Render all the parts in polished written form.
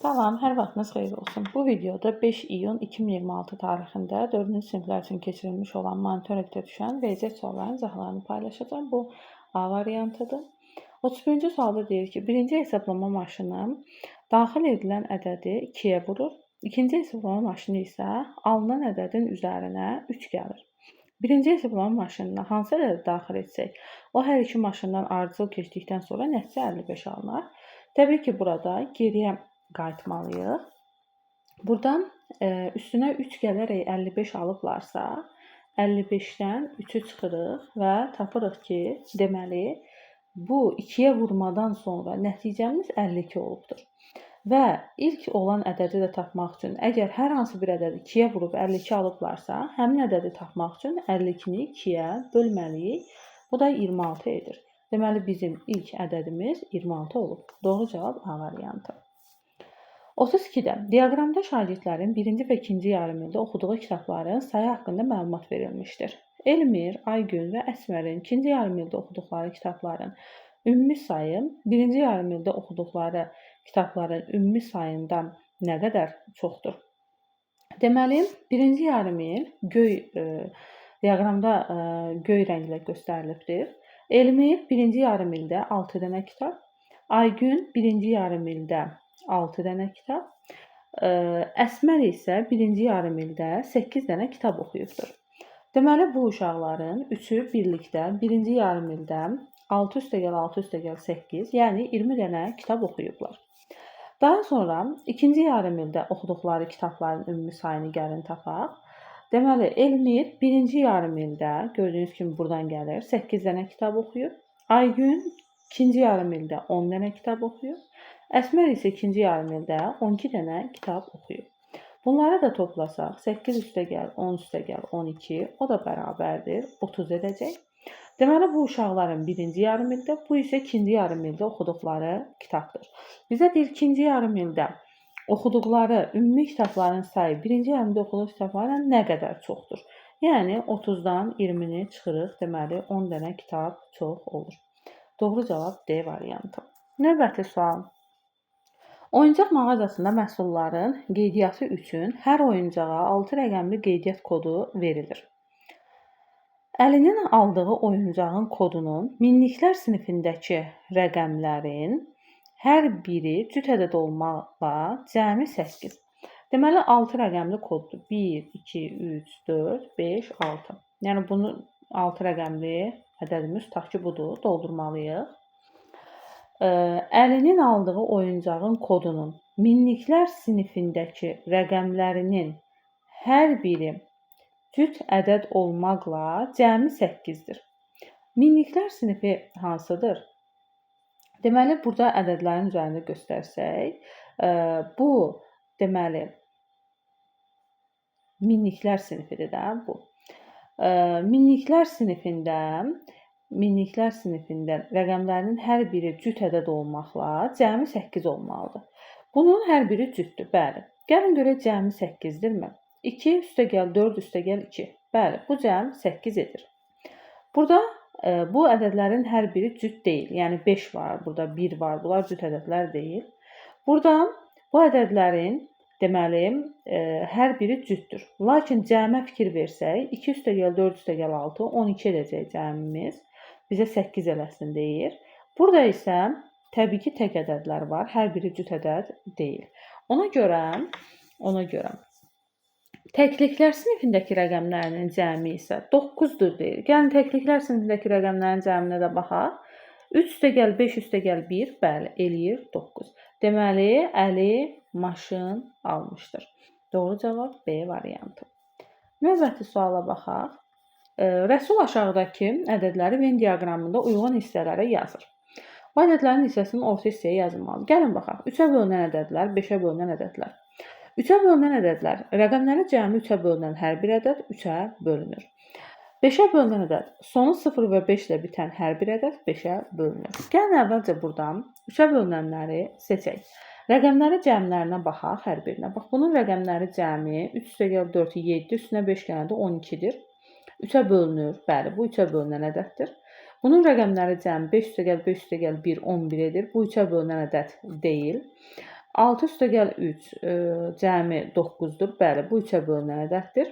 Salam, hər vaxtınız xeyir olsun. Bu videoda 5 iyun 2026 tarixində 4-cü siniflər üçün keçirilmiş olan monitorinqdə düşən riyaziyyat suallarının izahlarını paylaşacağam. Bu A variantıdır. 31-ci sualda deyir ki, birinci hesablama maşını daxil edilən ədədi 2-yə vurur. İkinci hesablama maşını isə alınan ədədin üzərinə 3 gəlir. Birinci hesablama maşınına hansı ədədi daxil etsək, o hər iki maşından ardıcıl keçdikdən sonra nəticə 55 alınar. Təbii ki, burada geriyə qayıtmalıyıq. Buradan üstünə 3 gələrək 55 alıblarsa, 55-dən 3-ü çıxırıq və tapırıq ki, deməli, bu 2-yə vurmadan sonra nəticəmiz 52 olubdur. Və ilk olan ədədi də tapmaq üçün, əgər hər hansı bir ədədi 2-yə vurub 52 alıblarsa, həmin ədədi tapmaq üçün 52-ni 2-yə bölməliyik. Bu da 26 edir. Deməli, bizim ilk ədədimiz 26 olub. Doğru cavab A variantı. 32-də diaqramda şagirdlərin birinci və ikinci yarımildə oxuduğu kitabların sayı haqqında məlumat verilmişdir. Elmir, Aygün və Əsmərin ikinci yarımildə oxuduqları kitabların ümumi sayı birinci yarımildə oxuduqları kitabların ümumi sayından nə qədər çoxdur? Deməli, birinci yarımil diaqramda göy rənglə göstərilibdir. Elmir birinci yarımildə 6 dənə kitab, Aygün birinci yarımildə 6 dənə kitab, Əsmər isə birinci yarımildə 8 dənə kitab oxuyubdur. Deməli, bu uşaqların üçü birlikdə birinci yarımildə 6 + 6 + 8, yəni 20 dənə kitab oxuyublar. Daha sonra ikinci yarımildə oxuduqları kitabların ümumi sayını gəlin tapaq. Deməli, Elmir birinci yarımildə, gördüyünüz kimi buradan gəlir, 8 dənə kitab oxuyub. Aygün ikinci yarımildə 10 dənə kitab oxuyub. Əsmər isə ikinci yarımildə 12 dənə kitab oxuyub. Bunları da toplasaq, 8 + 10 + 12, o da bərabərdir, 30 edəcək. Deməli, bu uşaqların birinci yarımildə, bu isə ikinci yarımildə oxuduqları kitabdır. Bizə deyir, ikinci yarımildə oxuduqları ümumi kitabların sayı birinci yarımildə oxuduğu kitablarla nə qədər çoxdur? Yəni, 30-dan 20-ni çıxırıq, deməli, 10 dənə kitab çox olur. Doğru cavab D variantı. Növbəti sual. Oyuncaq mağazasında məhsulların qeydiyyatı üçün hər oyuncağa 6 rəqəmli qeydiyyat kodu verilir. Əlinin aldığı oyuncağın kodunun minliklər sinifindəki rəqəmlərin hər biri cüt ədəd olmaqla cəmi 8. Deməli, 6 rəqəmli koddur. 1, 2, 3, 4, 5, 6. Yəni, bunu 6 rəqəmli ədədimiz tutaq ki, budur, doldurmalıyıq. Əlinin aldığı oyuncağın kodunun minliklər sinifindəki rəqəmlərinin hər biri cüt ədəd olmaqla cəmi 8-dir. Minliklər sinifi hansıdır? Deməli, burada ədədlərin üzərində göstərsək, bu, deməli, minliklər sinifidir də bu. Minliklər sinifində rəqəmlərinin hər biri cüt ədəd olmaqla cəmi 8 olmalıdır. Bunun hər biri cütdür, bəli. Gəlin görək cəmi 8-dirmi? 2 + 4 + 2. Bəli, bu cəm 8 edir. Burada bu ədədlərin hər biri cüt deyil. Yəni 5 var, burada 1 var. Bunlar cüt ədədlər deyil. Burada bu ədədlərin deməli, hər biri cütdür. Lakin cəmə fikir versək, 2 + 4 + 6, 12 edəcək cəmimiz. Bizə 8 eləsin deyir. Burada isə təbii ki, tək ədədlər var. Hər biri cüt ədəd deyil. Ona görə təkliklər sinifindəki rəqəmlərinin cəmi isə 9-dur deyir. Gəlin, təkliklər sinifindəki rəqəmlərin cəminə də baxaq. 3 + 5 + 1, bəli, eləyir 9. Deməli, Əli maşın almışdır. Doğru cavab B variantı. Növbəti suala baxaq. Rəsul aşağıdakı ədədləri Venn diaqramında uyğun hissələrə yazır. Bu ədədlərin hissəsinin orta hissəyə yazılmalıdır. Gəlin baxaq. 3-ə bölünən ədədlər, 5-ə bölünən ədədlər. 3-ə bölünən ədədlər, rəqəmlərin cəmi 3-ə bölünən hər bir ədəd 3-ə bölünür. 5-ə bölünən ədəd, sonu 0 və 5 ilə bitən hər bir ədəd 5-ə bölünür. Gəlin əvvəlcə buradan 3-ə bölünənləri seçək. Rəqəmlərin cəmlərinə baxaq hər birinə. Bax, bunun rəqəmləri cəmi 3 + 4, 7, üstünə 5 gələndə 12-dir. 3-ə bölünür. Bəli, bu 3-ə bölünən ədəddir. Bunun rəqəmləri cəmi 5 + 5 + 1, 11 edir. Bu 3-ə bölünən ədəd deyil. 6 üstəgəl 3 cəmi 9-dur. Bəli, bu 3-ə bölünən ədəddir.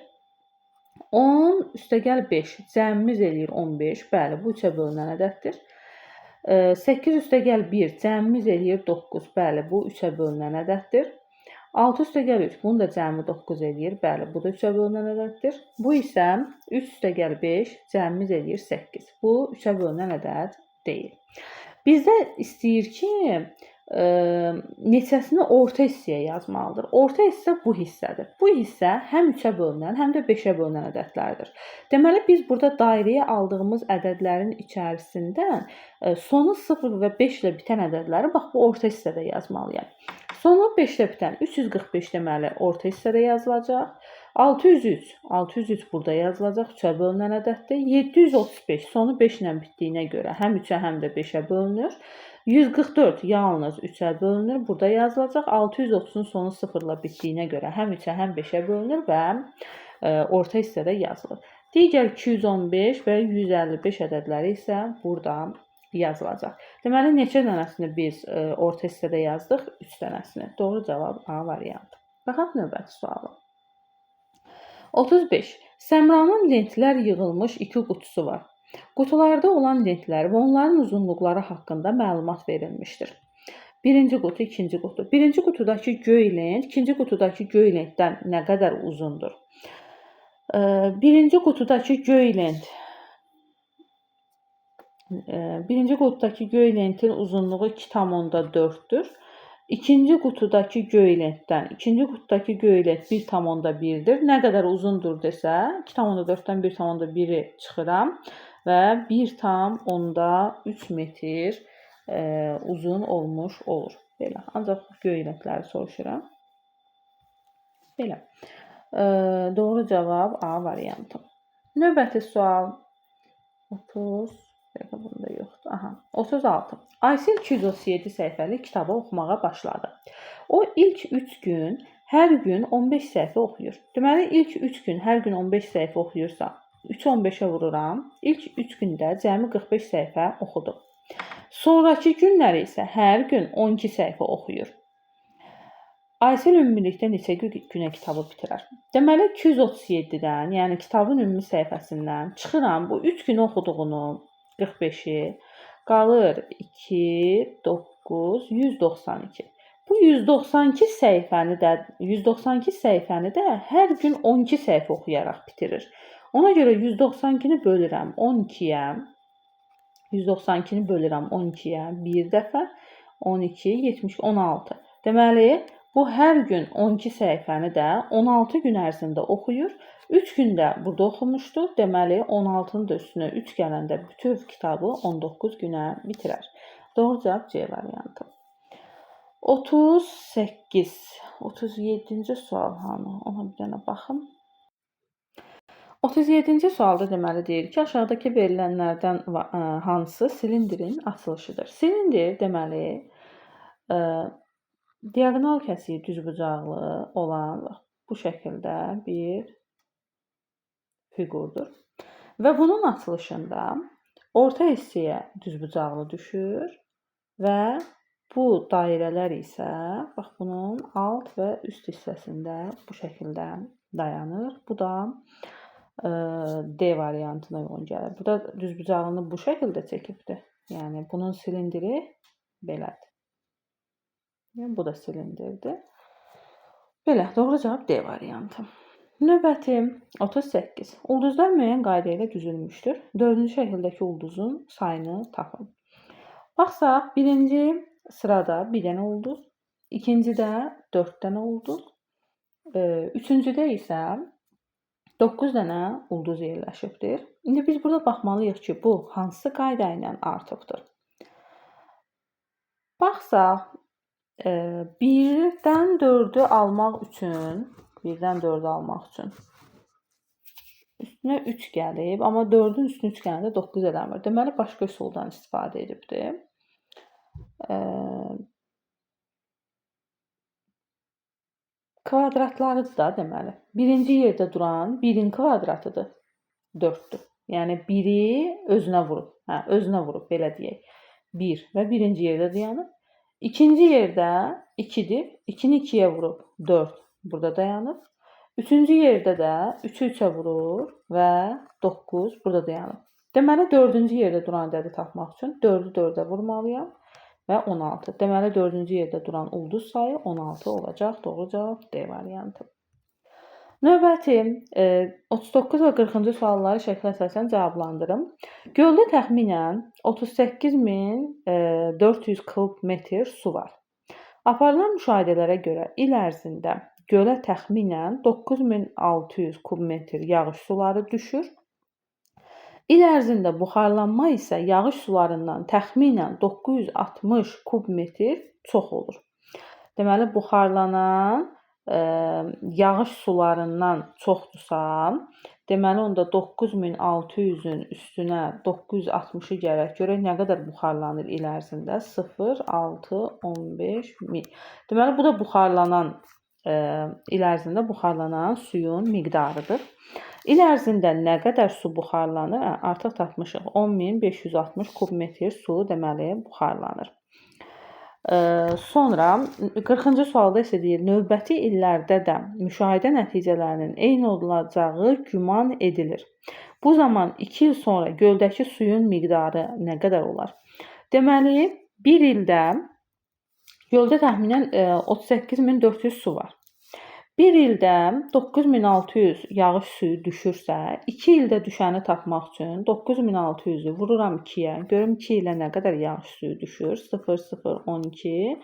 10 üstəgəl 5 cəmimiz eləyir 15. Bəli, bu 3-ə bölünən ədəddir. 8 üstəgəl 1 cəmimiz eləyir 9. Bəli, bu 3-ə bölünən ədəddir. 6 üstəgəl 3 bunun da cəmi 9 eləyir. Bəli, bu da 3-ə bölünən ədəddir. Bu isə 3 üstəgəl 5 cəmimiz eləyir 8. Bu 3-ə bölünən ədəd deyil. Bizdə istəyir ki, neçəsini orta hissəyə yazmalıdır. Orta hissə bu hissədir. Bu hissə həm 3-ə bölünən, həm də 5-ə bölünən ədədlərdir. Deməli, biz burada dairəyə aldığımız ədədlərin içərisindən sonu 0 və 5 ilə bitən ədədləri bax bu orta hissədə yazmalıyam. Sonu 5 ilə bitən 345 deməli orta hissədə yazılacaq. 603 burada yazılacaq, 3-ə bölünən ədəddir. 735 sonu 5 ilə bitdiyinə görə həm 3-ə, həm də 5-ə bölünür. 144 yalnız 3-ə bölünür, burada yazılacaq. 630-un sonu 0 ilə bitdiyinə görə həm 3-ə, həm 5-ə bölünür və orta hissədə yazılır. Digər 215 və 155 ədədləri isə burada yazılacaq. Deməli, neçə dənəsini biz orta hissədə yazdıq? 3 dənəsini. Doğru cavab A variantı. Baxaq növbəti suala. 35. Səmranın lentlər yığılmış 2 qutusu var. Qutularda olan lentlər və onların uzunluqları haqqında məlumat verilmişdir. Birinci qutu, ikinci qutu. Birinci qutudakı göy lent, ikinci qutudakı göy lentdən nə qədər uzundur? Birinci qutudakı göy lentin uzunluğu 2,4-dür. İkinci qutudakı göy lentdən, ikinci qutudakı göy lent 1,1-dir. Nə qədər uzundur desə, 2,4-dən 1,1-i çıxıram və 1,3 metr uzun olmuş olur. Belə. Ancaq göy lentləri soruşuram. Belə. Doğru cavab A variantı. Növbəti sual 36. Aysel 237 səhifəlik kitabı oxumağa başladı. O ilk 3 gün hər gün 15 səhifə oxuyur. Deməli, ilk 3 gün hər gün 15 səhifə oxuyursa, 3-ü 15-ə vururam. İlk 3 gündə cəmi 45 səhifə oxudu. Sonrakı günləri isə hər gün 12 səhifə oxuyur. Aysel ümumilikdə neçə günə kitabı bitirər? Deməli, 237-dən, yəni kitabın ümumi səhifəsindən çıxıram. Bu 3 gün oxuduğunu 45-i qalır 2, 9, 192. Bu 192 səhifəni də hər gün 12 səhifə oxuyaraq bitirir. Ona görə 192-ni bölürəm 12-yə. 192-ni bölürəm 12-yə bir dəfə. 12, 70, 16. Deməli, bu hər gün 12 səhifəni də 16 gün ərzində oxuyur. 3 gündə burada oxumuşdu. Deməli, 16-nın da üstünə 3 gələndə bütöv kitabı 19 günə bitirər. Doğru cavab C variantı. 38. 37-ci sual hanı? Ona bir dənə baxım. 37-ci sualda deməli deyir ki, aşağıdakı verilənlərdən hansı silindrin açılışıdır? Silindir deməli diaqonal kəsiyi düzbucaqlı olan bu şəkildə bir fiqurdur. Və bunun açılışında orta hissəyə düzbucaqlı düşür və bu dairələr isə bax bunun alt və üst hissəsində bu şəkildə dayanır. Bu da D variantına uyğun gəlir. Bu da düzbucaqlını bu şəkildə çəkibdir. Yəni bunun silindiri belədir. Yəni bu da silindirdir. Belə, doğru cavab D variantı. Növbəti 38. Ulduzlar müəyyən qayda ilə düzülmüşdür. 4-cü şəkildəki ulduzun sayını tapın. Baxsaq, birinci sırada bir dənə ulduz, ikincidə 4 dənə ulduz, üçüncüdə isə 9 dənə ulduz yerləşibdir. İndi biz burada baxmalıyıq ki, bu hansı qayda ilə artıbdır? Baxsaq, 1-dən 4-ü almaq üçün üstünə 3 gəlib, amma 4-ün üstünə 3 gələndə 9 eləmir. Deməli, başqa üsuldan istifadə edibdir. Kvadratlarıdır da deməli. Birinci yerdə duran 1-in kvadratıdır, 4-dür. Yəni, 1-i özünə vurub, belə deyək. 1 və birinci yerdə dayanır. İkinci yerdə 2-dir. 2-ni 2-yə vurub 4 burada dayanıb. Üçüncü yerdə də 3-ü 3-ə vurur və 9 burada dayanıb. Deməli, dördüncü yerdə duran ədədi tapmaq üçün 4-ü 4-ə vurmalıyam və 16. Deməli, dördüncü yerdə duran ulduz sayı 16 olacaq. Doğru cavab D variantı. Növbəti 39 və 40-cı sualları şəklə əsasən cavablandırım. Göldə təxminən 38.400 kub metr su var. Aparılan müşahidələrə görə il ərzində gölə təxminən 9600 kub metr yağış suları düşür. İl ərzində buxarlanma isə yağış sularından təxminən 960 kub metr çox olur. Deməli, buxarlanan yağış sularından çoxdursa, deməli onda 9600-ün üstünə 960-ı gərək görək nə qədər buxarlanır il ərzində? 0, 6, 15, 1000. Deməli, bu da buxarlanan il ərzində buxarlanan suyun miqdarıdır. İl ərzində nə qədər su buxarlanır? Artıq tapmışıq. 10560 kub metr su deməli buxarlanır. Sonra 40-cı sualda isə deyir, növbəti illərdə də müşahidə nəticələrinin eyni olacağı güman edilir. Bu zaman 2 il sonra göldəki suyun miqdarı nə qədər olar? Deməli, bir ildə göldə təxminən 38400 su var. Bir ildə 9600 yağış suyu düşürsə, 2 ildə düşəni tapmaq üçün 9600-ü vururam 2-yə. Görüm 2 ilə nə qədər yağış suyu düşür? 0, 0, 12.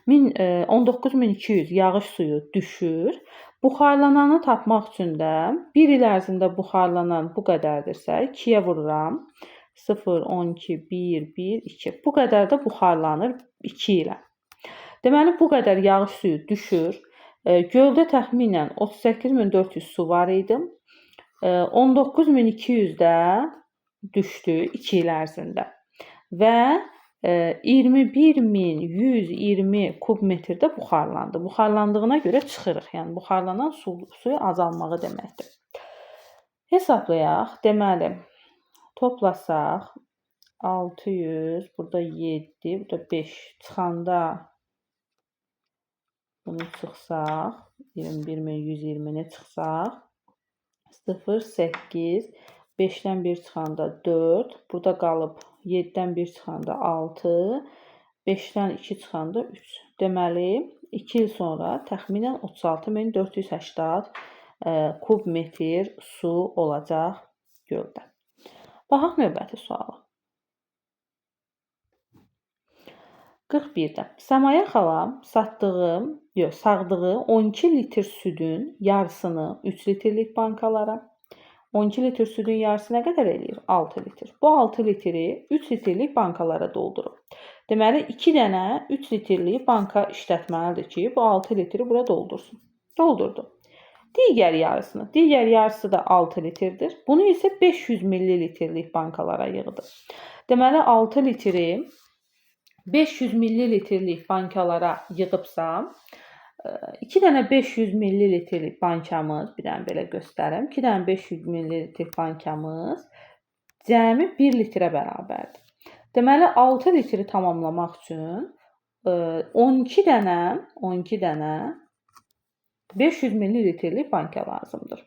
19200 yağış suyu düşür. Buxarlananı tapmaq üçün də 1 il ərzində buxarlanan bu qədərdirsə, 2-yə vururam. 0, 12, 1, 1, 2. Bu qədər də buxarlanır 2 ilə. Deməli, bu qədər yağış suyu düşür. Göldə təxminən 38400 su var idi. 19200 də düşdü 2 il ərzində. Və 21120 kub metr də buxarlandı. Buxarlandığına görə çıxırıq. Yəni buxarlanan suyu azalmağı deməkdir. Hesablayaq. Deməli, toplasaq 600, burada 7, burada 5 çıxanda bunu çıxsaq, 21120-ni çıxsaq, 0, 8, 5-dən 1 çıxanda 4, burada qalıb 7-dən 1 çıxanda 6, 5-dən 2 çıxanda 3. Deməli, 2 il sonra təxminən 36480 kub metr su olacaq göldə. Baxaq növbəti suala. 41-də. Səmaya xala sağdığı 12 litr südün yarısını 3 litrlik bankalara, 12 litr südün yarısı nə qədər eləyir? 6 litr. Bu 6 litri 3 litrlik bankalara doldurub. Deməli, 2 dənə 3 litrlik banka işlətməlidir ki, bu 6 litri bura doldursun. Doldurdu. Digər yarısı da 6 litrdir. Bunu isə 500 millilitrlik bankalara yığdı. Deməli, 6 litri 500 millilitrlik bankalara yığıbsam, 2 dənə 500 millilitrlik bankamız, bir dənə belə göstərim. 2 dənə 500 millilitrlik bankamız cəmi 1 litrə bərabərdir. Deməli, 6 litri tamamlamaq üçün 12 dənə 500 millilitrlik banka lazımdır.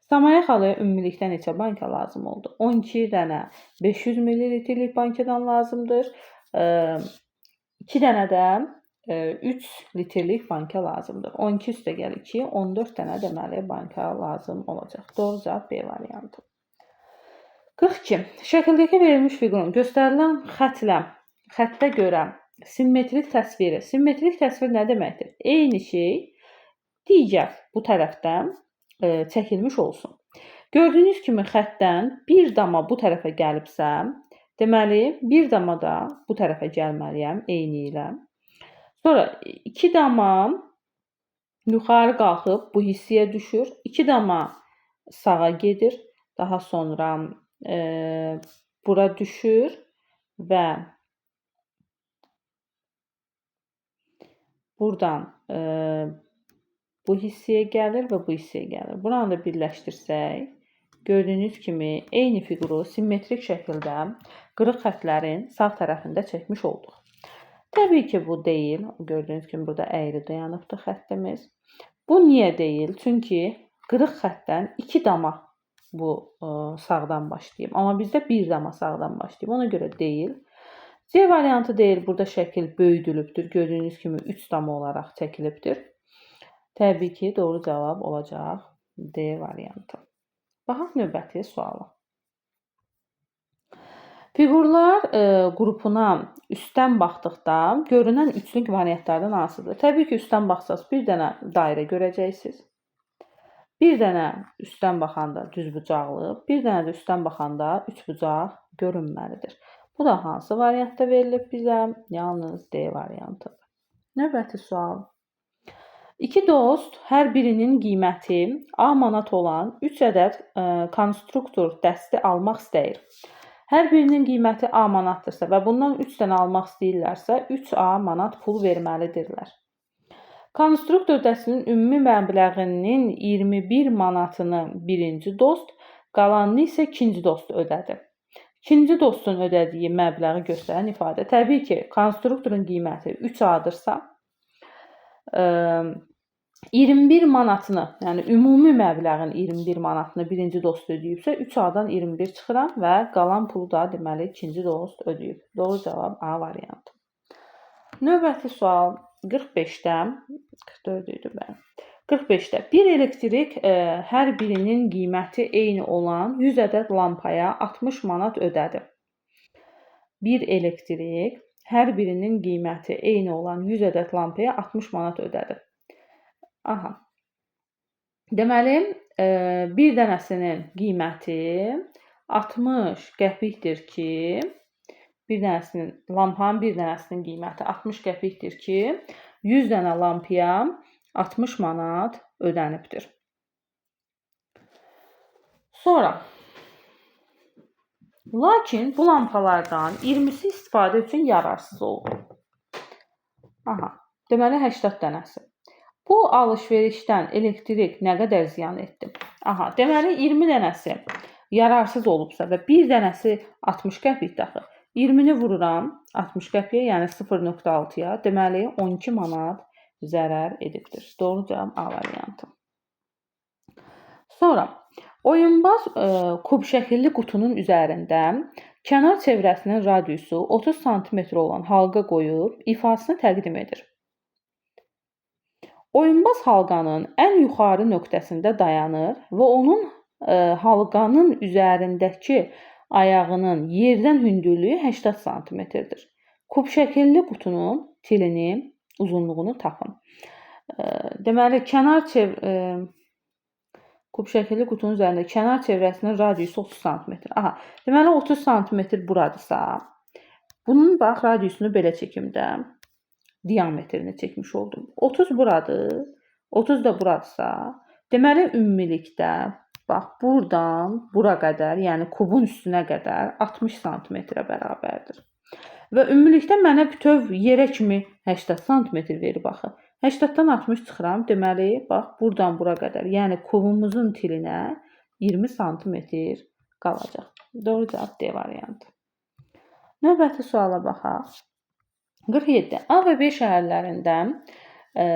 Samaya xalaya ümumilikdə neçə banka lazım oldu? 12 dənə 500 millilitrlik bankadan lazımdır. 2 dənə də 3 litrlik banka lazımdır. 12 üstə gəl 2, 14 dənə deməli banka lazım olacaq. Doğru cavab B variantı. 42. Şəkildəki verilmiş fiqurun göstərilən xəttə görə simmetrik təsviri. Simmetrik təsvir nə deməkdir? Eyni şey digər bu tərəfdən çəkilmiş olsun. Gördüyünüz kimi xəttdən bir dama bu tərəfə gəlibsəm, deməli, bir dama da bu tərəfə gəlməliyəm eyni ilə. Sonra 2 dama yuxarı qalxıb bu hissəyə düşür. 2 dama sağa gedir. Daha sonra bura düşür və buradan bu hissəyə gəlir və bu hissəyə gəlir. Buranı da birləşdirsək, gördüyünüz kimi eyni fiquru simmetrik şəkildə qırıq xəttlərin sağ tərəfində çəkmiş olduq. Təbii ki, bu deyil. Gördüyünüz kimi burada əyri dayanıbdır xəttimiz. Bu niyə deyil? Çünki qırıq xəttdən 2 dama bu sağdan başlayıb. Amma bizdə 1 dama sağdan başlayıb. Ona görə deyil. C variantı deyil. Burada şəkil böyüdülübdür. Gördüyünüz kimi 3 dama olaraq çəkilibdir. Təbii ki, doğru cavab olacaq D variantı. Baxaq növbəti suala. Fiqurlar qrupuna üstdən baxdıqda görünən üçlük variantlardan hansıdır? Təbii ki, üstdən baxsaz bir dənə dairə görəcəksiniz. Bir dənə üstdən baxanda düzbucaqlı, bir dənə də üstdən baxanda üçbucaq görünməlidir. Bu da hansı variantda verilib bizə? Yalnız D variantıdır. Növbəti sual. İki dost hər birinin qiyməti A manat olan 3 ədəd konstruktor dəsti almaq istəyir. Hər birinin qiyməti A manatdırsa və bundan 3 dənə almaq istəyirlərsə 3A manat pul verməlidirlər. Konstruktor dəstinin ümumi məbləğinin 21 manatını birinci dost, qalanını isə ikinci dost ödədi. İkinci dostun ödədiyi məbləği göstərən ifadə. Təbii ki, konstruktorun qiyməti 3A-dırsa 21 manatını, yəni ümumi məbləğin 21 manatını birinci dost ödəyibsə 3A-dan 21 çıxıram və qalan pulu da deməli ikinci dost ödəyib. Doğru cavab A variantı. Növbəti sual 45-də 44 idi bəli. 45-də bir elektrik hər birinin qiyməti eyni olan 100 ədəd lampaya 60 manat ödədi. Bir elektrik hər birinin qiyməti eyni olan 100 ədəd lampaya 60 manat ödədi. Aha. Deməli, bir dənəsinin qiyməti 60 qəpikdir ki, lampanın bir dənəsinin qiyməti 60 qəpikdir ki, 100 dənə lampaya 60 manat ödənibdir. Sonra, lakin bu lampalardan 20'si istifadə üçün yararsız oldu. Aha. Deməli, 80 dənəsi. Bu alış-verişdən elektrik nə qədər ziyan etdi? Aha, deməli 20 dənəsi yararsız olubsa və bir dənəsi 60 qəpikdir axı. 20-ni vururam 60 qəpiyə, yəni 0.6-ya. Deməli 12 manat zərər edibdir. Doğru cavab A variantı. Sonra oyunbaz kub şəkilli qutunun üzərində kənar çevrəsinin radiusu 30 sm olan halqa qoyub ifasını təqdim edir. Oyunbaz halqanın ən yuxarı nöqtəsində dayanır və onun halqanın üzərindəki ayağının yerdən hündürlüyü 80 sm-dir. Kub şəkilli qutunun tilinin uzunluğunu tapın. Deməli, kub şəkilli qutunun üzərində kənar çevrəsinin radiusu 30 sm. Aha, deməli 30 sm buradırsa, bunun bax radiusunu belə çəkim də. Diametrini çəkmiş oldum. 30 buradır. 30 da buradırsa, deməli ümumilikdə bax buradan bura qədər, yəni kubun üstünə qədər 60 sm-ə bərabərdir. Və ümumilikdə mənə bütöv yerə kimi 80 sm verir baxın. 80-dan 60 çıxıram. Deməli, bax buradan bura qədər, yəni kubumuzun tilinə 20 sm qalacaq. Doğru cavab D variantı. Növbəti suala baxaq. 47. A və B şəhərlərində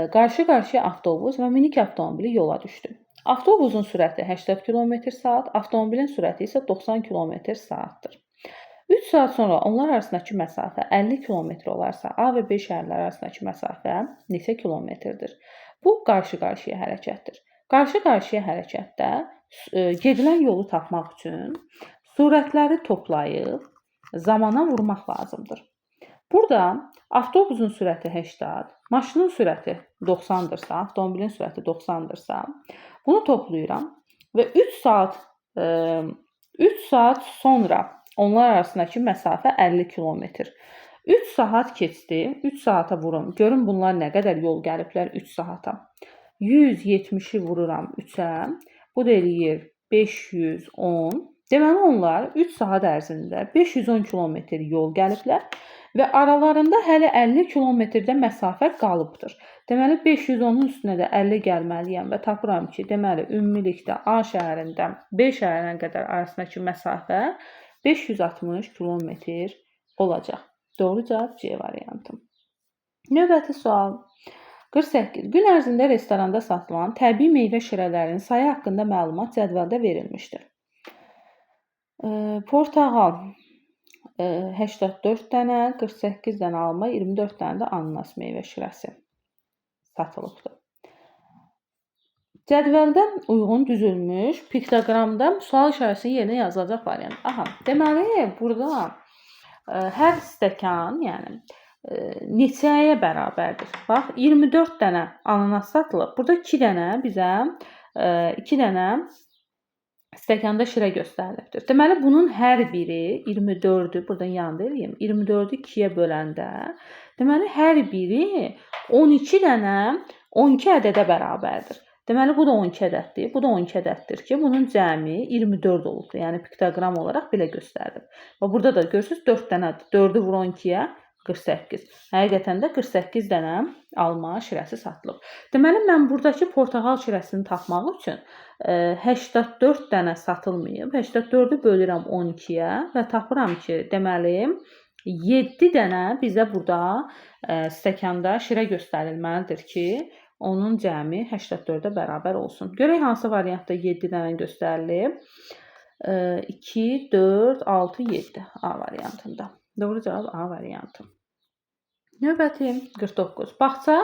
qarşı-qarşıya avtobus və minik avtomobili yola düşdü. Avtobusun sürəti 80 km/saat, avtomobilin sürəti isə 90 km/saatdır. 3 saat sonra onlar arasındakı məsafə 50 km olarsa, A və B şəhərləri arasındakı məsafə neçə kilometrdir? Bu qarşı-qarşıya hərəkətdir. Qarşı-qarşıya hərəkətdə gedilən yolu tapmaq üçün sürətləri toplayıb zamana vurmaq lazımdır. Burada avtobusun sürəti 80, maşının sürəti 90-dırsa, avtomobilin sürəti 90-dırsa, bunu toplayıram və 3 saat sonra onlar arasındakı məsafə 50 kilometr. 3 saat keçdi, 3 saata vurum. Görün bunlar nə qədər yol gəliblər 3 saata. 170-i vururam 3-ə, bu da eləyir 510. Deməli onlar 3 saat ərzində 510 kilometr yol gəliblər. Və aralarında hələ 50 kilometrdə məsafə qalıbdır. Deməli, 510-un üstünə də 50 gəlməliyəm və tapıram ki, deməli, ümumilikdə A şəhərindən B şəhərinə qədər arasındakı məsafə 560 kilometr olacaq. Doğru cavab C variantı. Növbəti sual. 48. Gün ərzində restoranda satılan təbii meyvə şirələrinin sayı haqqında məlumat cədvəldə verilmişdir. Portağal 84 dənə, 48 dənə alma, 24 dənə də ananas meyvə şirəsi satılıbdır. Cədvəldə uyğun düzülmüş piktoqramda sual işarəsinin yerinə yazılacaq variant. Aha, deməli burada hər stəkan, yəni neçəyə bərabərdir? Bax, 24 dənə ananas satılıb. Burada 2 dənə bizə 2 dənə stəkanda şirə göstərilibdir. Deməli bunun hər biri 24-ü buradan yanında eləyim. 24-ü 2-yə böləndə, deməli hər biri 12 dənə 12 ədədə bərabərdir. Deməli bu da 12 ədəddir, bu da 12 ədəddir ki, bunun cəmi 24 olubdur. Yəni piktoqram olaraq belə göstərilib. Və burada da görürsüz 4 dənədir. 4-ü vur 12-yə 48. Həqiqətən də 48 dənə alma şirəsi satılıb. Deməli mən buradakı portağal şirəsini tapmaq üçün 84 dənə satılmayıb. 84-ü bölürəm 12-yə və tapıram ki, deməli 7 dənə bizə burada stəkanda şirə göstərilməlidir ki, onun cəmi 84-ə bərabər olsun. Görək hansı variantda 7 dənə göstərilib. 2, 4, 6, 7 A variantında. Doğru cavab A variantı. Növbəti 49. Bağça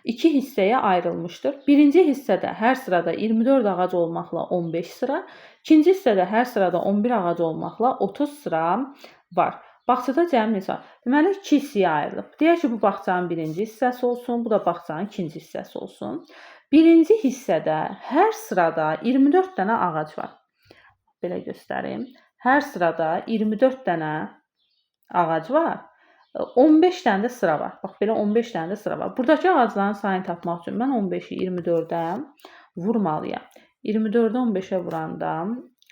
2 hissəyə ayrılmışdır. Birinci hissədə hər sırada 24 ağac olmaqla 15 sıra, ikinci hissədə hər sırada 11 ağac olmaqla 30 sıra var. Bağçada cəmi neçə? Deməli 2 hissəyə ayrılıb. Deyək ki, bu bağçanın birinci hissəsi olsun, bu da bağçanın ikinci hissəsi olsun. Birinci hissədə hər sırada 24 dənə ağac var. Belə göstərim. Hər sırada 24 dənə ağac var. 15 dənə də sıra var. Bax belə 15 dənə də sıra var. Buradakı ağacların sayını tapmaq üçün mən 15-i 24-ə vurmalıyam. 24-ü 15-ə vuranda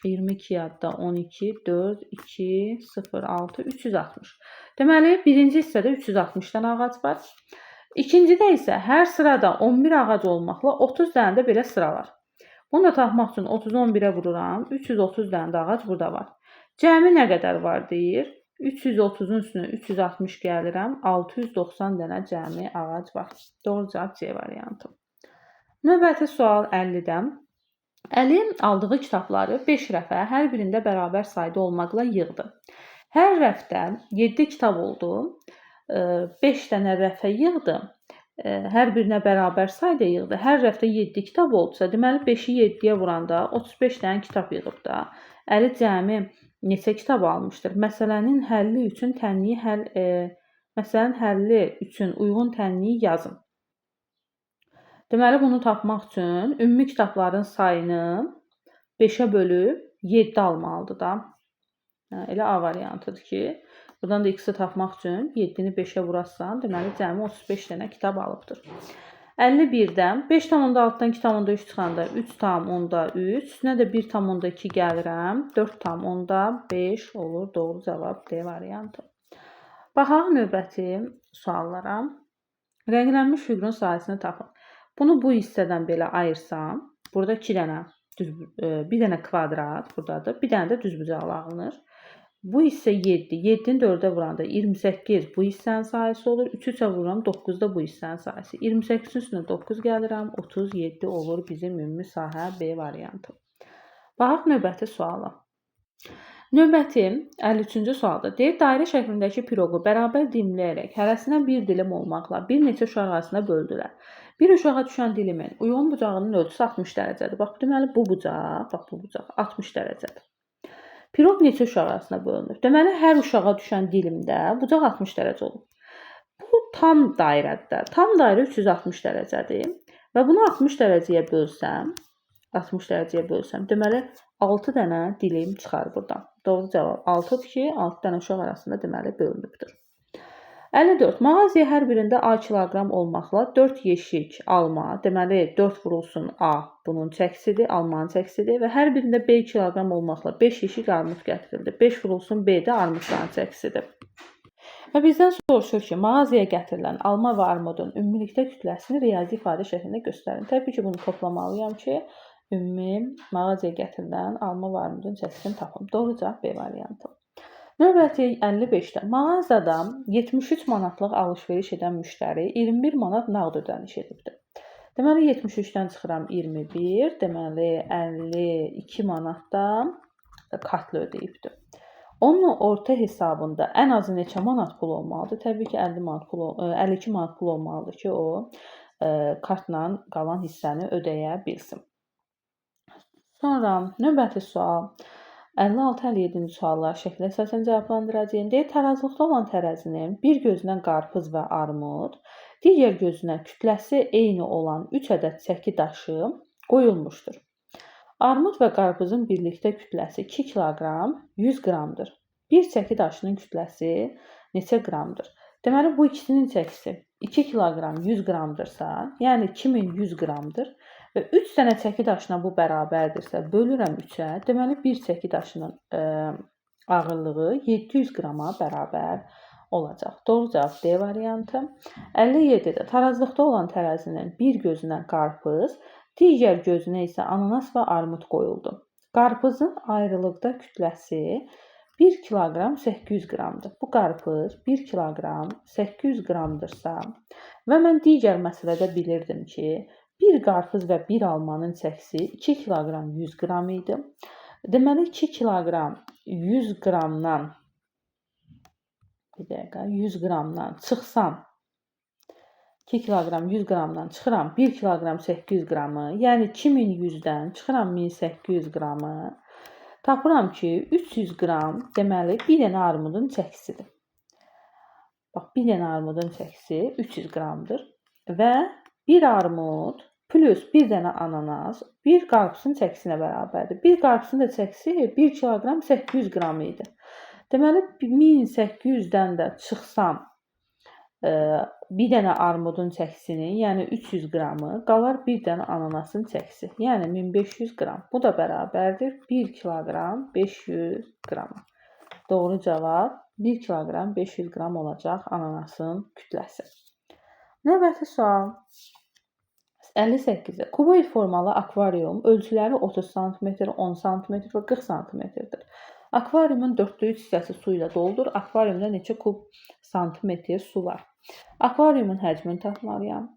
22 yadda 12, 4, 2, 0, 6, 360. Deməli, birinci hissədə 360 dənə ağac var. İkincidə isə hər sırada 11 ağac olmaqla 30 dənə də belə sıra var. Bunu da tapmaq üçün 30-u 11-ə vururam. 330 dənə də ağac burada var. Cəmi nə qədər var deyir? 330-un üstünə 360 gəlirəm. 690 dənə cəmi ağac var. Doğru cavab C variantı. Növbəti sual 50-dən. Əli aldığı kitabları 5 rəfə hər birində bərabər sayda olmaqla yığdı. Hər rəfdə 7 kitab oldu. 5 dənə rəfə yığdı. Hər birinə bərabər sayda yığdı. Hər rəfdə 7 kitab oldusa, deməli 5-i 7-yə vuranda 35 dənə kitab yığıb da. Əli cəmi neçə kitab almışdır? Məsələnin həlli üçün məsələnin həlli üçün uyğun tənliyi yazın. Deməli, bunu tapmaq üçün ümumi kitabların sayını 5-ə bölüb 7 almalıdır da. Elə A variantıdır ki, buradan da x-i tapmaq üçün 7-ni 5-ə vurarsan, deməli, cəmi 35 dənə kitab alıbdır. 51-dən 5,6-dan 2,3 çıxanda 3,3, üstünə də 1,2 gəlirəm, 4,5 olur. Doğru cavab D variantı. Baxaq növbəti suallara. Rənglənmiş fiqurun sahəsini tapın. Bunu bu hissədən belə ayırsam, burada 2 dənə bir dənə kvadrat buradadır, bir dənə də düzbucaqlı alınır. Bu hissə 7, 7-ni 4-ə vuranda 28 bu hissənin sahəsi olur, 3-ə vururam 9 da bu hissənin sahəsi. 28-in üstünə 9 gəlirəm, 37 olur bizim ümumi sahə B variantı. Baxaq növbəti suala. Növbəti 53-cü sualda deyir, dairə şəklindəki piroqu bərabər dilimləyərək hərəsinə bir dilim olmaqla bir neçə uşaq arasında böldülər. Bir uşağa düşən dilimin uyğun bucağının ölçüsü 60 dərəcədir. Bax, deməli bu bucaq, bax bu bucaq 60 dərəcədir. Piroq neçə uşaq arasında bölünür? Deməli hər uşağa düşən dilimdə bucaq 60 dərəcə olur. Bu tam dairədir. Tam dairə 360 dərəcədir və bunu 60 dərəcəyə bölsəm, deməli 6 dənə dilim çıxar buradan. Doğru cavab 6-dır ki, 6 dənə uşaq arasında deməli bölünübdür. 54. Mağazaya hər birində A kiloqram olmaqla 4 yeşik alma, deməli 4 vurulsun A bunun çəkisidir, almanın çəkisidir və hər birində B kiloqram olmaqla 5 yeşik armud gətirildi. 5 vurulsun B də armudların çəkisidir. Və bizdən soruşur ki, mağazaya gətirilən alma və armudun ümumilikdə kütləsini riyazi ifadə şəklində göstərin. Təbii ki, bunu toplamalıyam ki, ümumi mağazaya gətirilən alma və armudun çəkisini tapım. Doğru cavab B variantı. Növbəti 55-də mağazada 73 manatlıq alış-veriş edən müştəri 21 manat nağd ödəniş edibdir. Deməli 73-dən çıxıram 21, deməli 52 manatdan kartla ödəyibdir. Onun orta hesabında ən azı neçə manat pul olmalıdır? Təbii ki, 52 manat pul olmalıdır ki, o kartla qalan hissəni ödəyə bilsin. Sonra növbəti sual 56-57-ci suallar şəklə əsasən cavablandıracağım. Deyir, tarazlıqda olan tərəzinin bir gözünə qarpız və armud, digər gözünə kütləsi eyni olan 3 ədəd çəki daşı qoyulmuşdur. Armud və qarpızın birlikdə kütləsi 2 kiloqram 100 qramdır. Bir çəki daşının kütləsi neçə qramdır? Deməli, bu ikisinin çəkisi 2 kiloqram 100 qramdırsa, yəni 2100 qramdır. Və 3 dənə çəki daşına bu bərabərdirsə, bölürəm 3-ə, deməli bir çəki daşının ağırlığı 700 qrama bərabər olacaq. Doğru cavab D variantı. 57-də tarazlıqda olan tərəzinin bir gözünə qarpız, digər gözünə isə ananas və armud qoyuldu. Qarpızın ayrılıqda kütləsi 1 kiloqram 800 qramdır. Bu qarpız 1 kiloqram 800 qramdırsa və mən digər məsələdə bilirdim ki, bir qarpız və bir almanın çəkisi 2 kiloqram 100 qram idi. Deməli 2 kiloqram 100 qramdan 100 qramdan çıxsam 2 kiloqram 100 qramdan çıxıram 1 kiloqram 800 qramı, yəni 2100-dən çıxıram 1800 qramı. Tapıram ki, 300 qram deməli bir dənə armudun çəkisidir. Bax, bir dənə armudun çəkisi 300 qramdır və bir armud plus bir dənə ananas bir qarpızın çəkisinə bərabərdir. Bir qarpızın da çəkisi 1 kiloqram 800 qram idi. Deməli 1800-dən də çıxsam bir dənə armudun çəkisini, yəni 300 qramı, qalar bir dənə ananasın çəkisi, yəni 1500 qram. Bu da bərabərdir 1 kiloqram 500 qrama. Doğru cavab 1 kiloqram 500 qram olacaq ananasın kütləsi. Növbəti sual 58-də kuboid formalı akvarium ölçüləri 30 sm, 10 sm və 40 sm-dir. Akvariumun 4/3 hissəsi su ilə doludur. Akvariumda neçə kub santimetr su var? Akvariumun həcmini tapmalıyam.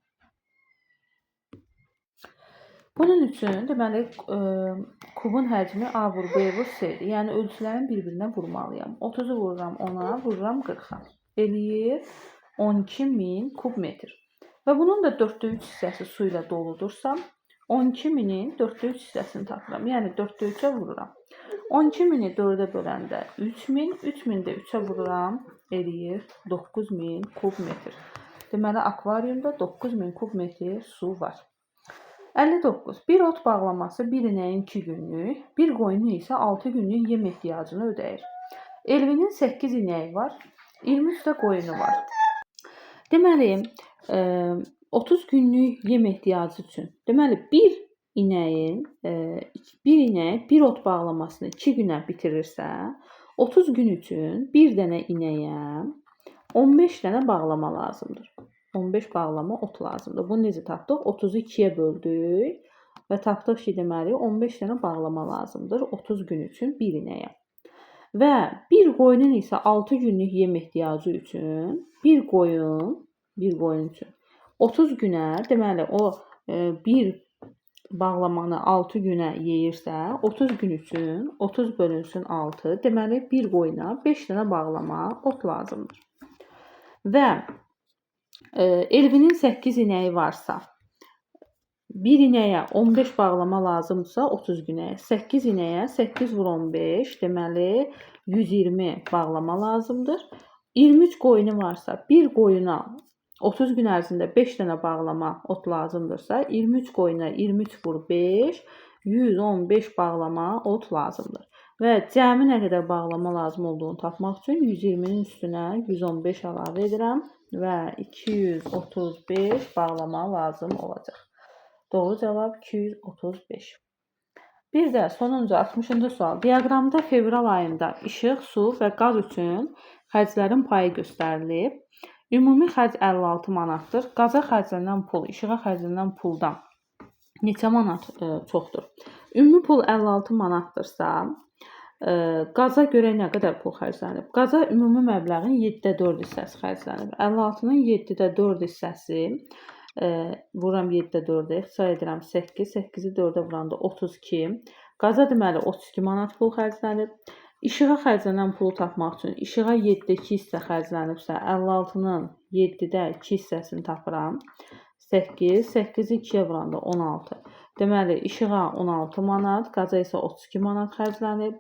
Bunun üçün deməli kubun həcmi A vur B vur C-dir. Yəni ölçülərin bir-birinə vurmalıyam. 30-u vururam 10-a, vururam 40-a. Eləyir 12000 kub metr. Və bunun da 4/3 hissəsi su ilə doludursa, 12000-in 4/3 hissəsini tapıram. Yəni 4/3-ə vururam. 12000-i 4-ə böləndə 3000, 3000-i də 3-ə vururam, eləyir 9000 kub metr. Deməli, akvariumda 9000 kub metr su var. 59. Bir ot bağlaması bir inəyin 2 günlük, bir qoyunun isə 6 günlük yem ehtiyacını ödəyir. Elvinin 8 inəyi var, 23 də qoyunu var. Deməli, 30 günlük yem ehtiyacı üçün, deməli bir inək bir ot bağlamasını 2 günə bitirirsə, 30 gün üçün bir dənə inəyə 15 dənə bağlama lazımdır. 15 bağlama ot lazımdır. Bunu necə tapdıq? 30-u 2-yə böldük və tapdıq ki, deməli 15 dənə bağlama lazımdır 30 gün üçün bir inəyə. Və bir qoyunun isə 6 günlük yem ehtiyacı üçün bir qoyun üçün 30 günə, deməli o bir bağlamanı 6 günə yeyirsə, 30 gün üçün 30 bölünsün 6, deməli bir qoyuna 5 dənə bağlama ot lazımdır. Və Elvinin 8 inəyi varsa, bir inəyə 15 bağlama lazımdırsa 30 günə, 8 inəyə 8 vur 15, deməli 120 bağlama lazımdır. 23 qoyunu varsa, bir qoyuna 30 gün ərzində 5 dənə bağlama ot lazımdırsa, 23 qoyuna 23 vur 5, 115 bağlama ot lazımdır. Və cəmi nə qədər bağlama lazım olduğunu tapmaq üçün 120-nin üstünə 115 əlavə edirəm və 235 bağlama lazım olacaq. Doğru cavab 235. Bir də sonuncu 60-cı sual. Diaqramda fevral ayında işıq, su və qaz üçün xərclərin payı göstərilib. Ümumi xərc 56 manatdır. Qaza xərclənən pul, işığa xərclənən puldan neçə manat çoxdur? Ümumi pul 56 manatdırsa, Qaza görə nə qədər pul xərclənib? Qaza ümumi məbləğin 7də 4 hissəsi xərclənib. 56-nın 7də 4 hissəsi vururam 7də 4-ə, ixtisar edirəm 8, 8-i 4-ə vuranda 32. Qaza deməli 32 manat pul xərclənib. İşığa xərclənən pulu tapmaq üçün işığa 7-də 2 hissə xərclənibsə, 56-nın 7-də 2 hissəsini tapıram. 8, 8-i 2-yə vuranda 16. Deməli, işığa 16 manat, qaza isə 32 manat xərclənib.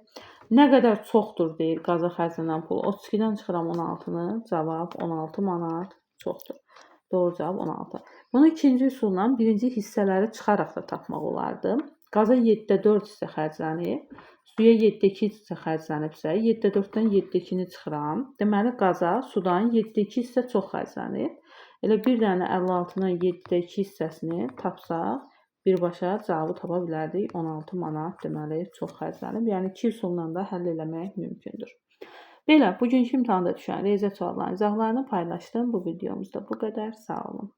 Nə qədər çoxdur deyir qaza xərclənən pul. 32-dən çıxıram 16-nı, cavab 16 manat çoxdur. Doğru cavab 16. Bunu ikinci üsulla birinci hissələri çıxaraq da tapmaq olardı. Qaza 7-də 4 hissə xərclənib. Suya 7-də 2 hissə xərclənibsə, 7-də 4-dən 7-də 2-ni çıxıram. Deməli, qaza sudan 7-də 2 hissə çox xərclənib. Elə bir dənə 56-nın 7-də 2 hissəsini tapsaq, birbaşa cavabı tapa bilərdik. 16 manat deməli çox xərclənib. Yəni 2 üsulla da həll eləmək mümkündür. Belə, bugünkü imtahanda düşən riyaziyyat suallarının izahlarını paylaşdım. Bu videomuzda bu qədər. Sağ olun.